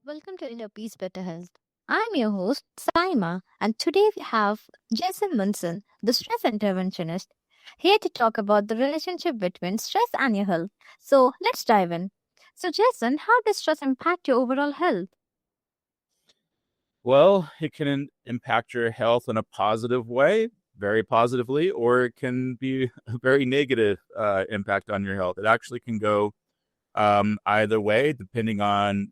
Welcome to Inner Peace Better Health. I'm your host, Saima, and today we have Jason Munson, the stress interventionist, here to talk about the relationship between stress and your health. So let's dive in. So, Jason, how does stress impact your overall health? Well, it can impact your health in a positive way, very positively, or it can be a very negative impact on your health. It actually can go either way, depending on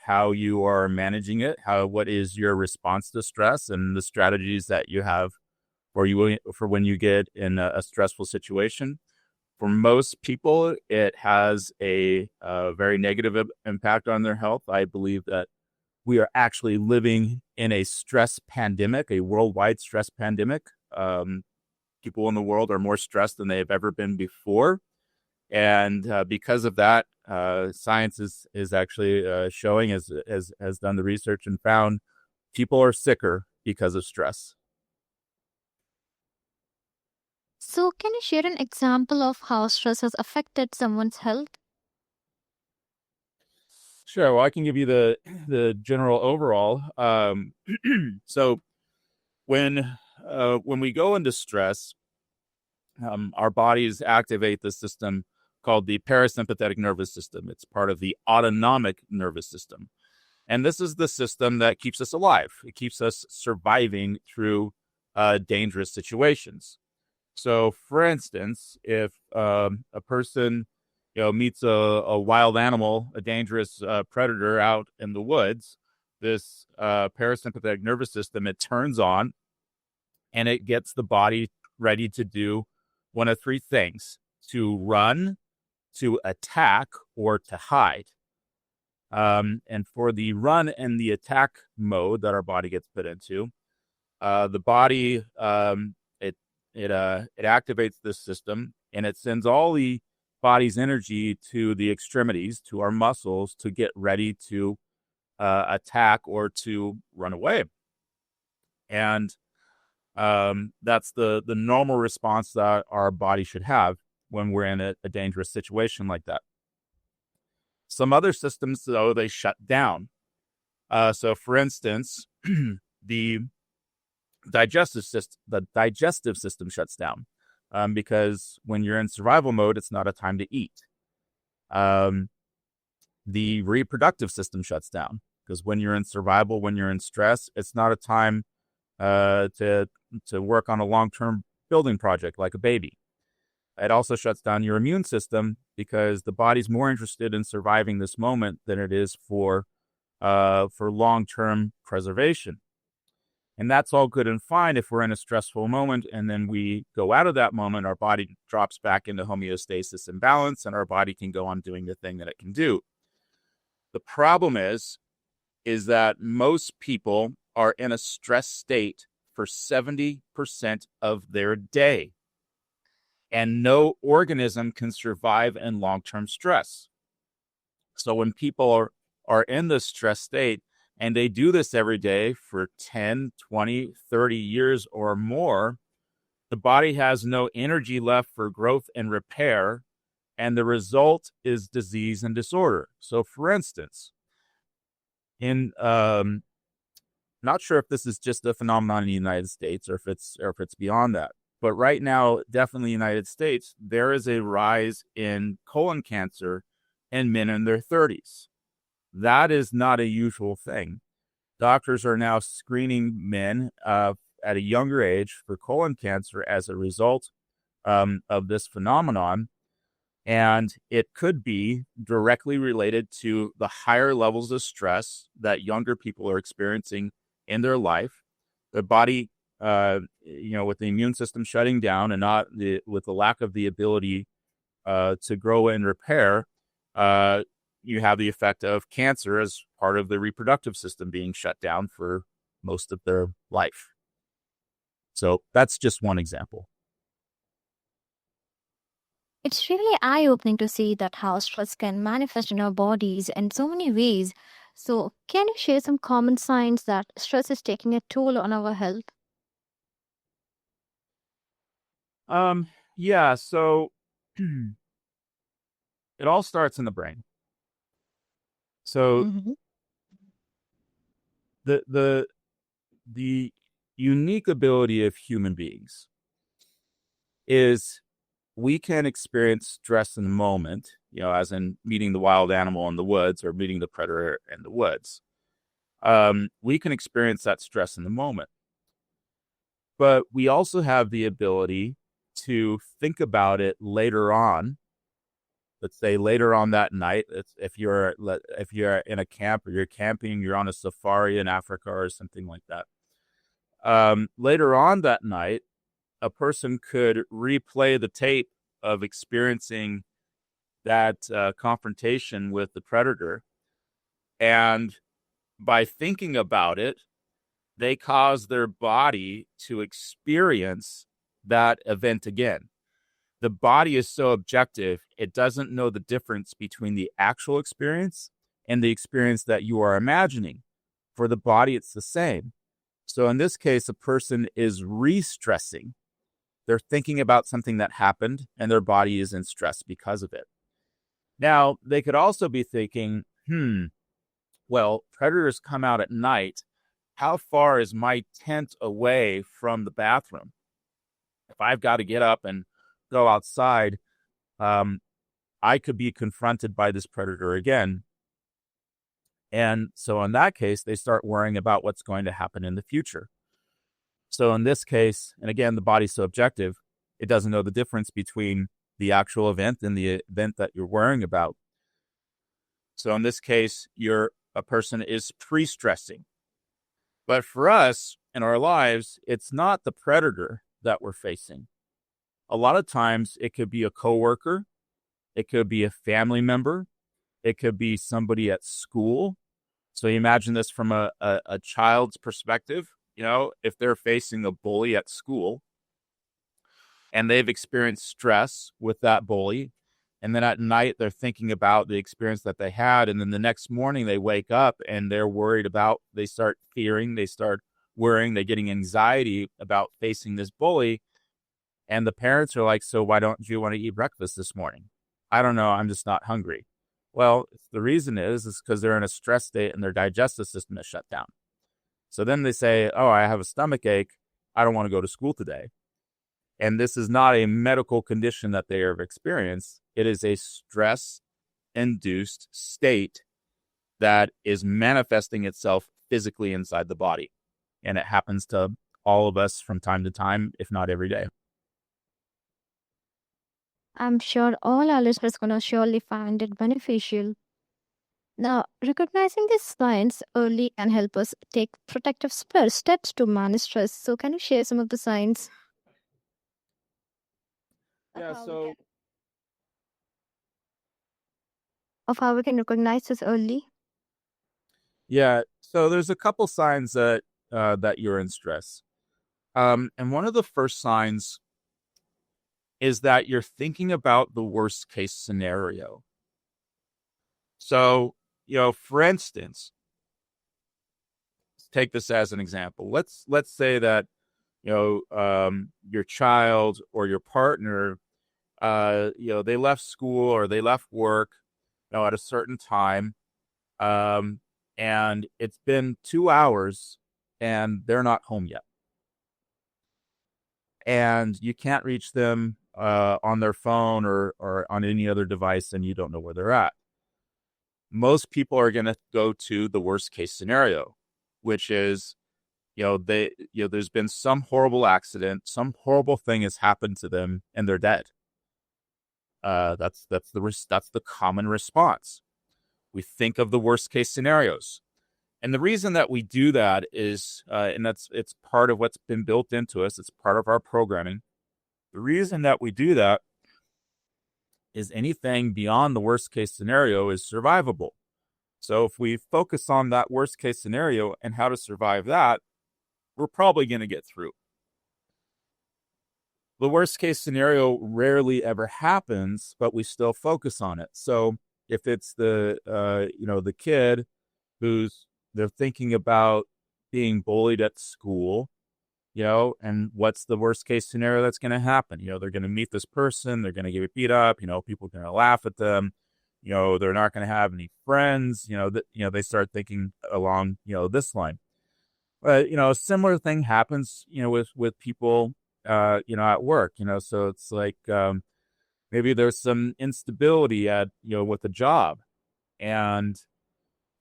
how you are managing it, what is your response to stress, and the strategies that you have for when you get in a stressful situation. For most people, it has a very negative impact on their health. I believe that we are actually living in a stress pandemic, a worldwide stress pandemic. People in the world are more stressed than they have ever been before. And because of that, science is actually showing, has done the research and found people are sicker because of stress. So, can you share an example of how stress has affected someone's health? Sure. Well, I can give you the general overall. So when we go into stress, our bodies activate the system called the parasympathetic nervous system. It's part of the autonomic nervous system. And this is the system that keeps us alive. It keeps us surviving through dangerous situations. So, for instance, if a person meets a wild animal, a dangerous predator out in the woods, this parasympathetic nervous system, it turns on and it gets the body ready to do one of three things: to run, to attack, or to hide. And for the run and the attack mode that our body gets put into, the body it activates this system and it sends all the body's energy to the extremities, to our muscles, to get ready to attack or to run away. And that's the normal response that our body should have when we're in a dangerous situation like that. Some other systems, though, they shut down. So, for instance, the digestive system shuts down because when you're in survival mode, it's not a time to eat. The reproductive system shuts down because when you're in survival, when you're in stress, it's not a time to work on a long-term building project like a baby. It also shuts down your immune system because the body's more interested in surviving this moment than it is for long-term preservation. And that's all good and fine if we're in a stressful moment and then we go out of that moment, our body drops back into homeostasis and balance, and our body can go on doing the thing that it can do. The problem is that most people are in a stress state for 70% of their day. And no organism can survive in long-term stress. So when people are in this stress state and they do this every day for 10, 20, 30 years or more, the body has no energy left for growth and repair, and the result is disease and disorder. So for instance, in not sure if this is just a phenomenon in the United States or if it's beyond that. But right now, definitely in the United States, there is a rise in colon cancer in men in their 30s. That is not a usual thing. Doctors are now screening men at a younger age for colon cancer as a result of this phenomenon. And it could be directly related to the higher levels of stress that younger people are experiencing in their life. The body, with the immune system shutting down and with the lack of the ability to grow and repair, you have the effect of cancer as part of the reproductive system being shut down for most of their life. So that's just one example. It's really eye opening to see that how stress can manifest in our bodies in so many ways. So, can you share some common signs that stress is taking a toll on our health? Yeah, so it all starts in the brain. So Mm-hmm. the unique ability of human beings is we can experience stress in the moment, as in meeting the wild animal in the woods or meeting the predator in the woods. We can experience that stress in the moment. But we also have the ability to think about it later on. Let's say later on that night, if you're in a camp or you're camping, you're on a safari in Africa or something like that. Later on that night, a person could replay the tape of experiencing that confrontation with the predator. And by thinking about it, they cause their body to experience that event again. The body is so objective, it doesn't know the difference between the actual experience and the experience that you are imagining. For the body, it's the same. So in this case, a person is re-stressing. They're thinking about something that happened, and their body is in stress because of it. Now, they could also be thinking, well, predators come out at night. How far is my tent away from the bathroom? If I've got to get up and go outside, I could be confronted by this predator again. And so in that case, they start worrying about what's going to happen in the future. So in this case, and again, the body's so objective, it doesn't know the difference between the actual event and the event that you're worrying about. So in this case, a person is pre-stressing. But for us in our lives, it's not the predator that we're facing. A lot of times it could be a coworker, it could be a family member, it could be somebody at school. So you imagine this from a child's perspective. If they're facing a bully at school and they've experienced stress with that bully, and then at night they're thinking about the experience that they had, and then the next morning they wake up and they're worried about, they start fearing, they start worrying, they're getting anxiety about facing this bully. And the parents are like, so why don't you want to eat breakfast this morning? I don't know, I'm just not hungry. Well, the reason is because they're in a stress state and their digestive system is shut down. So then they say, oh, I have a stomach ache. I don't want to go to school today. And this is not a medical condition that they have experienced. It is a stress-induced state that is manifesting itself physically inside the body. And it happens to all of us from time to time, if not every day. I'm sure all our listeners going to surely find it beneficial. Now, recognizing these signs early can help us take protective steps to manage stress. So, can you share some of the signs of Yeah, how we so can recognize this early? yeah, so there's a couple signs that you're in stress. And one of the first signs is that you're thinking about the worst case scenario. So, for instance, take this as an example. Let's say that, your child or your partner, they left school or they left work, at a certain time, and it's been 2 hours and they're not home yet. And you can't reach them on their phone or on any other device, and you don't know where they're at. Most people are going to go to the worst case scenario, which is, there's been some horrible accident, some horrible thing has happened to them, and they're dead. That's the common response. We think of the worst case scenarios. And the reason that we do that is, and it's part of what's been built into us, it's part of our programming. The reason that we do that is anything beyond the worst case scenario is survivable. So if we focus on that worst case scenario and how to survive that, we're probably going to get through. The worst case scenario rarely ever happens, but we still focus on it. So if it's the kid they're thinking about being bullied at school, and what's the worst case scenario that's going to happen? They're going to meet this person, they're going to get beat up, people are going to laugh at them, they're not going to have any friends, they start thinking along, this line. A similar thing happens, with people, at work, so it's like, maybe there's some instability with the job, and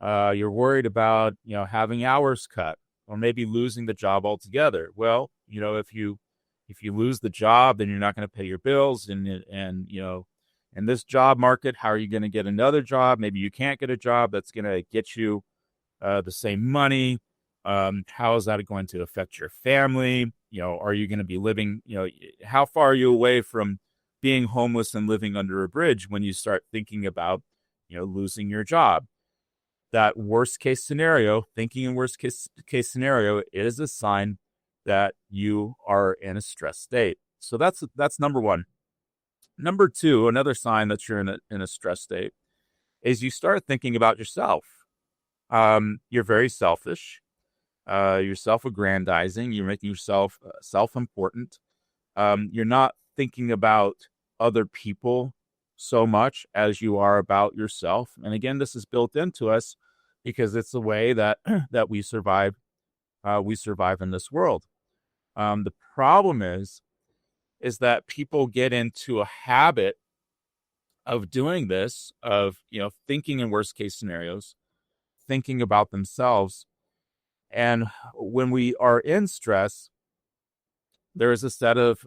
you're worried about, having hours cut or maybe losing the job altogether. Well, if you lose the job, then you're not going to pay your bills, and in this job market, how are you going to get another job? Maybe you can't get a job that's going to get you the same money. How is that going to affect your family? Are you going to be living, how far are you away from being homeless and living under a bridge when you start thinking about, losing your job? That worst case scenario, thinking in worst case scenario, is a sign that you are in a stress state. So that's number one. Number two, another sign that you're in a stress state is you start thinking about yourself. You're very selfish. You're self-aggrandizing. You're making yourself self-important. You're not thinking about other people so much as you are about yourself. And again, this is built into us because it's the way that that we survive. We survive in this world. The problem is that people get into a habit of doing this, of thinking in worst case scenarios, thinking about themselves. And when we are in stress, there is a set of,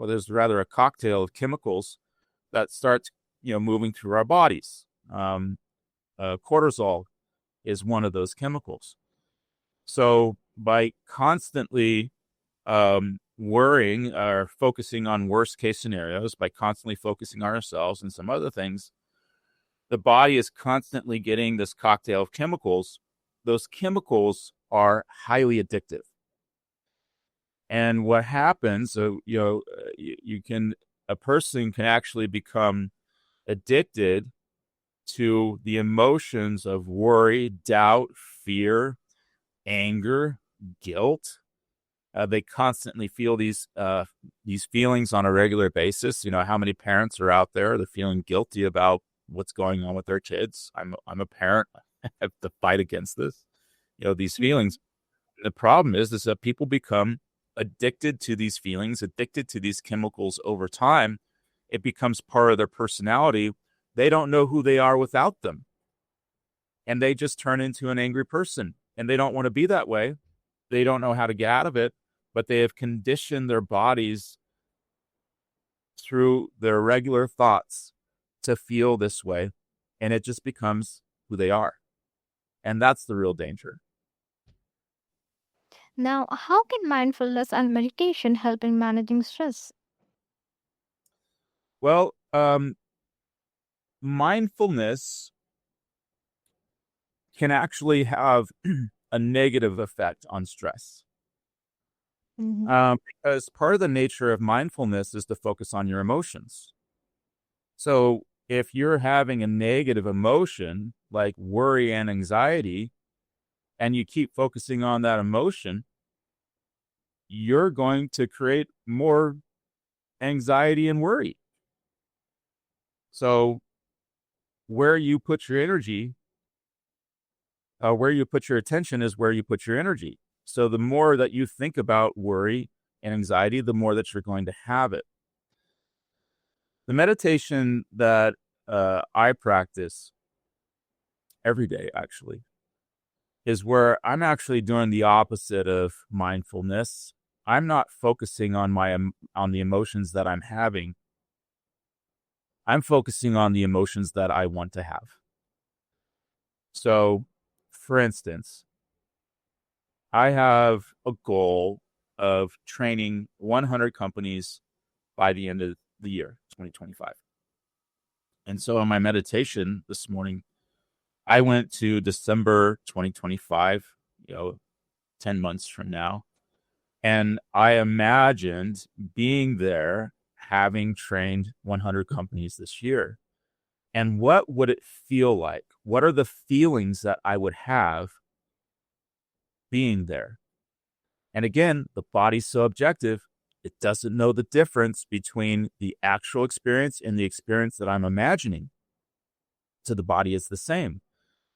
there's rather a cocktail of chemicals that starts, moving through our bodies. Cortisol is one of those chemicals. So by constantly worrying or focusing on worst case scenarios, by constantly focusing on ourselves and some other things, the body is constantly getting this cocktail of chemicals. Those chemicals are highly addictive. And what happens, so, a person can actually become addicted to the emotions of worry, doubt, fear, anger, guilt. They constantly feel these feelings on a regular basis. How many parents are out there that are feeling guilty about what's going on with their kids? I'm a parent. I have to fight against this. These feelings. The problem is that people become addicted to these feelings, addicted to these chemicals over time. It becomes part of their personality. They don't know who they are without them. And they just turn into an angry person. And they don't want to be that way. They don't know how to get out of it, but they have conditioned their bodies through their regular thoughts to feel this way. And it just becomes who they are. And that's the real danger. Now, how can mindfulness and meditation help in managing stress? Well, mindfulness can actually have a negative effect on stress. Mm-hmm. Because part of the nature of mindfulness is to focus on your emotions. So if you're having a negative emotion like worry and anxiety, and you keep focusing on that emotion, you're going to create more anxiety and worry. So where you put your energy, where you put your attention is where you put your energy. So the more that you think about worry and anxiety, the more that you're going to have it. The meditation that I practice every day, actually, is where I'm actually doing the opposite of mindfulness. I'm not focusing on on the emotions that I'm having. I'm focusing on the emotions that I want to have. So, for instance, I have a goal of training 100 companies by the end of the year, 2025. And so in my meditation this morning, I went to December 2025, 10 months from now. And I imagined being there, having trained 100 companies this year. And what would it feel like? What are the feelings that I would have being there? And again, the body's so objective, it doesn't know the difference between the actual experience and the experience that I'm imagining. To the body, it's the same.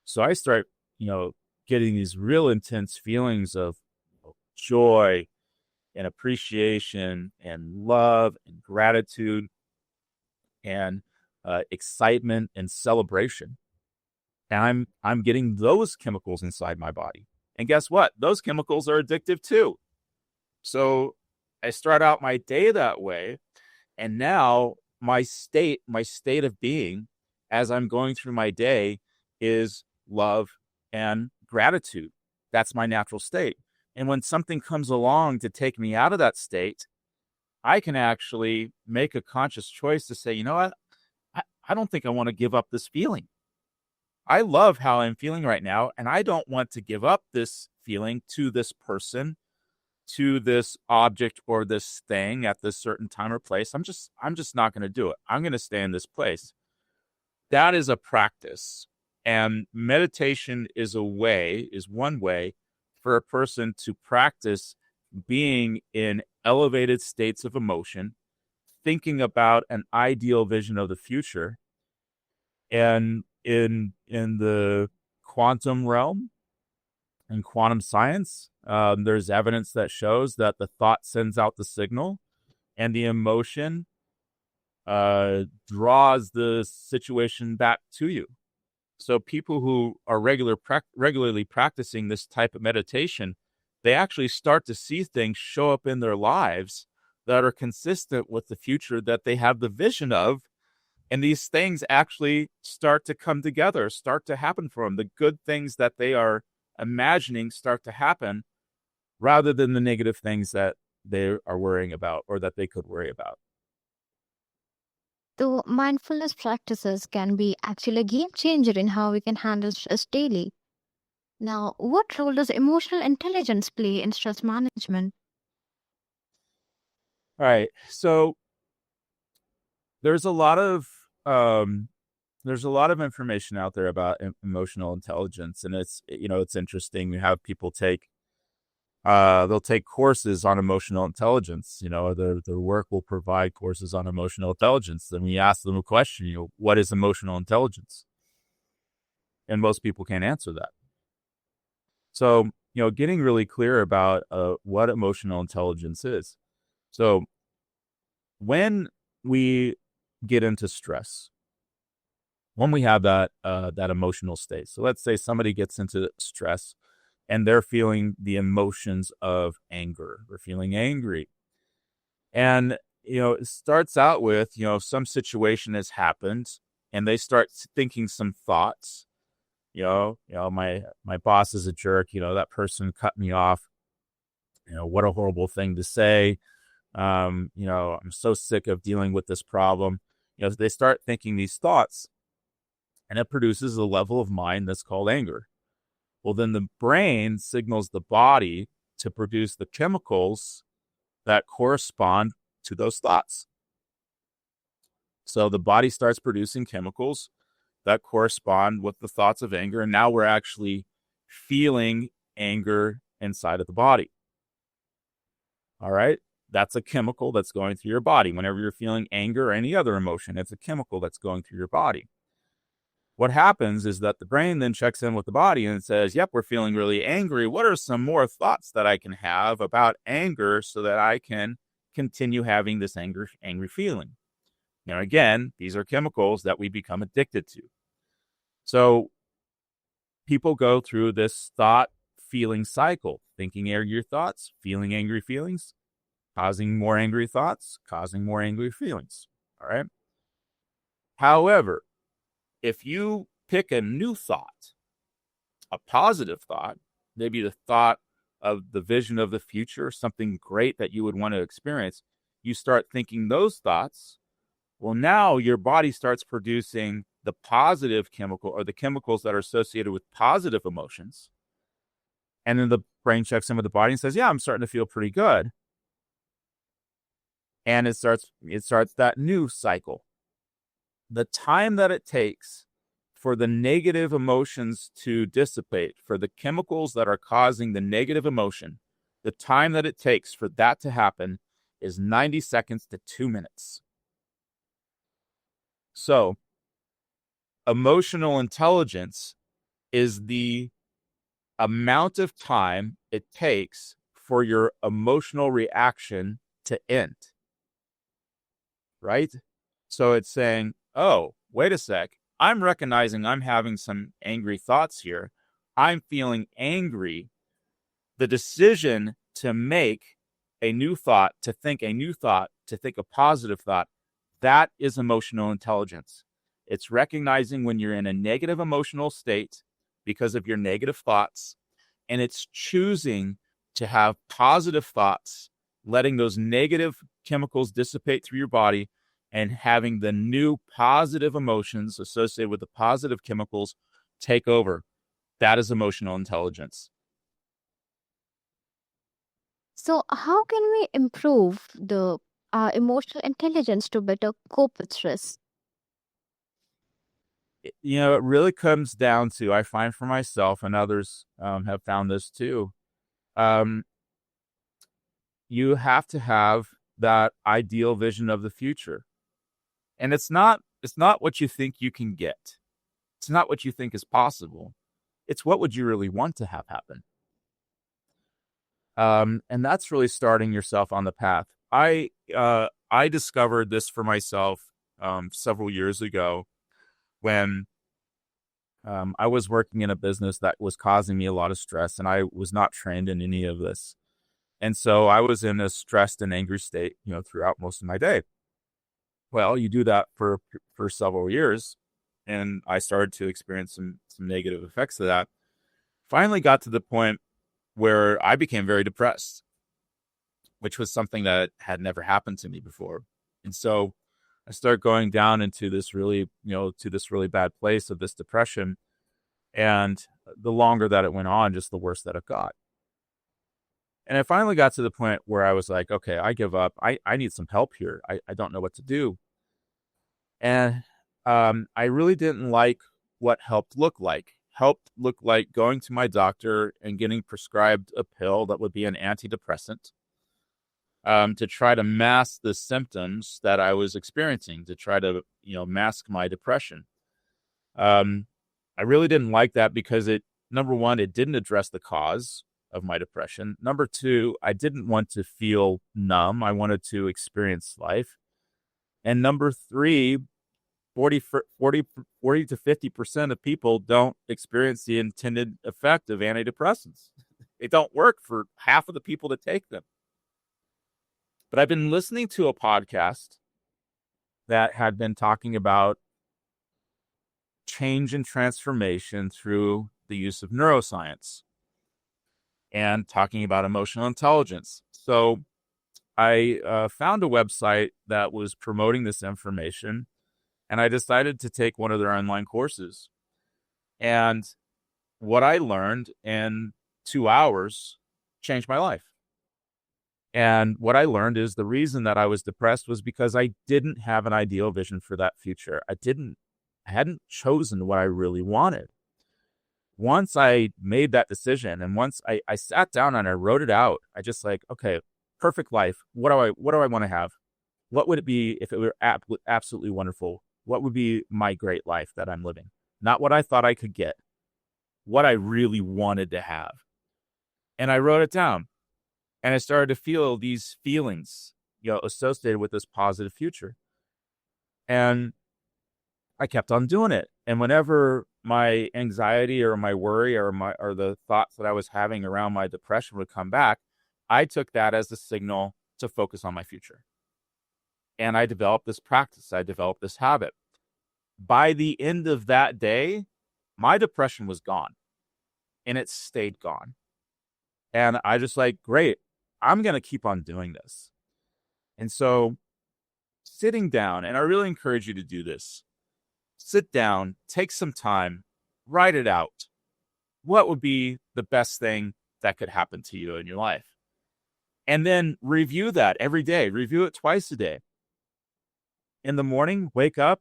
So I start, getting these real intense feelings of joy and appreciation and love and gratitude and excitement and celebration. And I'm getting those chemicals inside my body. And guess what? Those chemicals are addictive too. So I start out my day that way, and now my state of being as I'm going through my day is love and gratitude. That's my natural state. And when something comes along to take me out of that state, I can actually make a conscious choice to say, you know what? I don't think I want to give up this feeling. I love how I'm feeling right now, and I don't want to give up this feeling to this person, to this object or this thing at this certain time or place. I'm just not going to do it. I'm going to stay in this place. That is a practice. And meditation is one way for a person to practice being in elevated states of emotion, thinking about an ideal vision of the future. And in the quantum realm and quantum science, there's evidence that shows that the thought sends out the signal and the emotion draws the situation back to you. So people who are regularly practicing this type of meditation, they actually start to see things show up in their lives that are consistent with the future that they have the vision of. And these things actually start to come together, start to happen for them. The good things that they are imagining start to happen rather than the negative things that they are worrying about or that they could worry about. So, mindfulness practices can be actually a game changer in how we can handle stress daily. Now, what role does emotional intelligence play in stress management? All right. So there's a lot of information out there about emotional intelligence, and it's interesting. We have people they'll take courses on emotional intelligence. Their work will provide courses on emotional intelligence. Then we ask them a question, what is emotional intelligence? And most people can't answer that. So, getting really clear about what emotional intelligence is. So when we get into stress, when we have that emotional state. So let's say somebody gets into stress and they're feeling the emotions of anger. They're feeling angry. And, it starts out with, some situation has happened and they start thinking some thoughts. My boss is a jerk. That person cut me off. What a horrible thing to say. I'm so sick of dealing with this problem. They start thinking these thoughts, and it produces a level of mind that's called anger. Well, then the brain signals the body to produce the chemicals that correspond to those thoughts. So the body starts producing chemicals that correspond with the thoughts of anger, and now we're actually feeling anger inside of the body. All right? That's a chemical that's going through your body. Whenever you're feeling anger or any other emotion, it's a chemical that's going through your body. What happens is that the brain then checks in with the body and says, yep, we're feeling really angry. What are some more thoughts that I can have about anger so that I can continue having this angry feeling? Now, again, these are chemicals that we become addicted to. So people go through this thought-feeling cycle, thinking angry thoughts, feeling angry feelings, causing more angry thoughts, causing more angry feelings. All right. However, if you pick a new thought, a positive thought, maybe the thought of the vision of the future, something great that you would want to experience, you start thinking those thoughts. Well, now your body starts producing the positive chemical or the chemicals that are associated with positive emotions. And then the brain checks in with the body and says, yeah, I'm starting to feel pretty good. And it starts that new cycle. The time that it takes for the negative emotions to dissipate, for the chemicals that are causing the negative emotion, the time that it takes for that to happen is 90 seconds to 2 minutes. So, emotional intelligence is the amount of time it takes for your emotional reaction to end, right? So it's saying, oh, wait a sec. I'm recognizing I'm having some angry thoughts here. I'm feeling angry. The decision to make a new thought, to think a new thought, to think a positive thought, that is emotional intelligence. It's recognizing when you're in a negative emotional state because of your negative thoughts, and it's choosing to have positive thoughts, letting those negative chemicals dissipate through your body and having the new positive emotions associated with the positive chemicals take over. That is emotional intelligence. So, how can we improve the emotional intelligence to better cope with stress? It really comes down to, I find for myself, and others have found this too, um, you have to have that ideal vision of the future. And it's not what you think you can get. It's not what you think is possible. It's what would you really want to have happen. And that's really starting yourself on the path. I discovered this for myself several years ago when I was working in a business that was causing me a lot of stress, and I was not trained in any of this. And so I was in a stressed and angry state, throughout most of my day. Well, you do that for several years, and I started to experience some negative effects of that. Finally got to the point where I became very depressed, which was something that had never happened to me before. And so I started going down into this really, to this really bad place of this depression. And the longer that it went on, just the worse that it got. And I finally got to the point where I was like, okay, I give up. I need some help here. I don't know what to do. And I really didn't like what help looked like. Help looked like going to my doctor and getting prescribed a pill that would be an antidepressant to try to mask the symptoms that I was experiencing, to try to, mask my depression. I really didn't like that because number one, it didn't address the cause of my depression. Number two, I didn't want to feel numb. I wanted to experience life. And number three, 40 to 50% of people don't experience the intended effect of antidepressants. They don't work for half of the people that take them. But I've been listening to a podcast that had been talking about change and transformation through the use of neuroscience and talking about emotional intelligence. So I found a website that was promoting this information, and I decided to take one of their online courses. And what I learned in 2 hours changed my life. And what I learned is the reason that I was depressed was because I didn't have an ideal vision for that future. I hadn't chosen what I really wanted. Once I made that decision, and once I sat down and I wrote it out, I just like, okay, perfect life. What do I want to have? What would it be if it were absolutely wonderful? What would be my great life that I'm living? Not what I thought I could get, what I really wanted to have. And I wrote it down, and I started to feel these feelings, associated with this positive future. And I kept on doing it. And whenever my anxiety or my worry or the thoughts that I was having around my depression would come back, I took that as a signal to focus on my future. And I developed this practice. I developed this habit. By the end of that day, my depression was gone, and it stayed gone. And I just like, great, I'm going to keep on doing this. And so sitting down, and I really encourage you to do this, sit down, take some time, write it out. What would be the best thing that could happen to you in your life? And then review that every day. Review it twice a day. In the morning, wake up,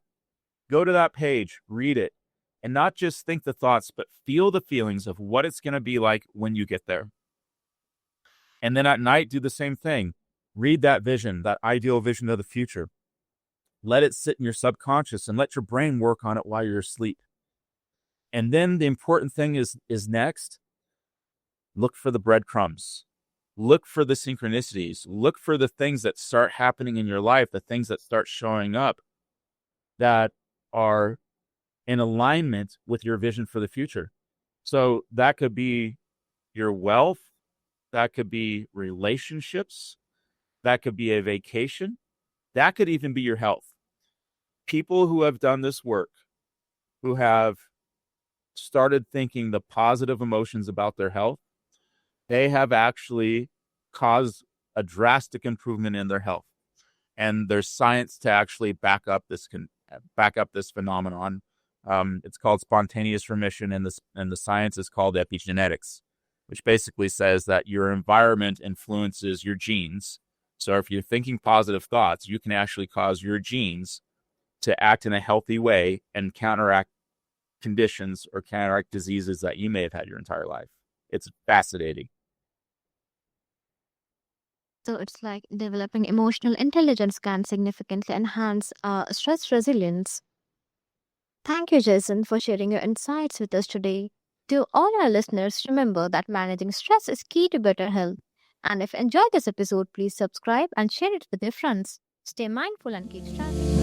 go to that page, read it, and not just think the thoughts, but feel the feelings of what it's going to be like when you get there. And then at night, do the same thing. Read that vision, that ideal vision of the future. Let it sit in your subconscious and let your brain work on it while you're asleep. And then the important thing is next, look for the breadcrumbs. look for the synchronicities, look for the things that start happening in your life, the things that start showing up that are in alignment with your vision for the future. So that could be your wealth, that could be relationships, that could be a vacation, that could even be your health. People who have done this work, who have started thinking the positive emotions about their health, they have actually caused a drastic improvement in their health. And there's science to actually back up this phenomenon. It's called spontaneous remission, and the science is called epigenetics, which basically says that your environment influences your genes. So if you're thinking positive thoughts, you can actually cause your genes to act in a healthy way and counteract conditions or counteract diseases that you may have had your entire life. It's fascinating. So it's like developing emotional intelligence can significantly enhance stress resilience. Thank you, Jason, for sharing your insights with us today. To all our listeners, remember that managing stress is key to better health. And if you enjoyed this episode, please subscribe and share it with your friends. Stay mindful and keep striving.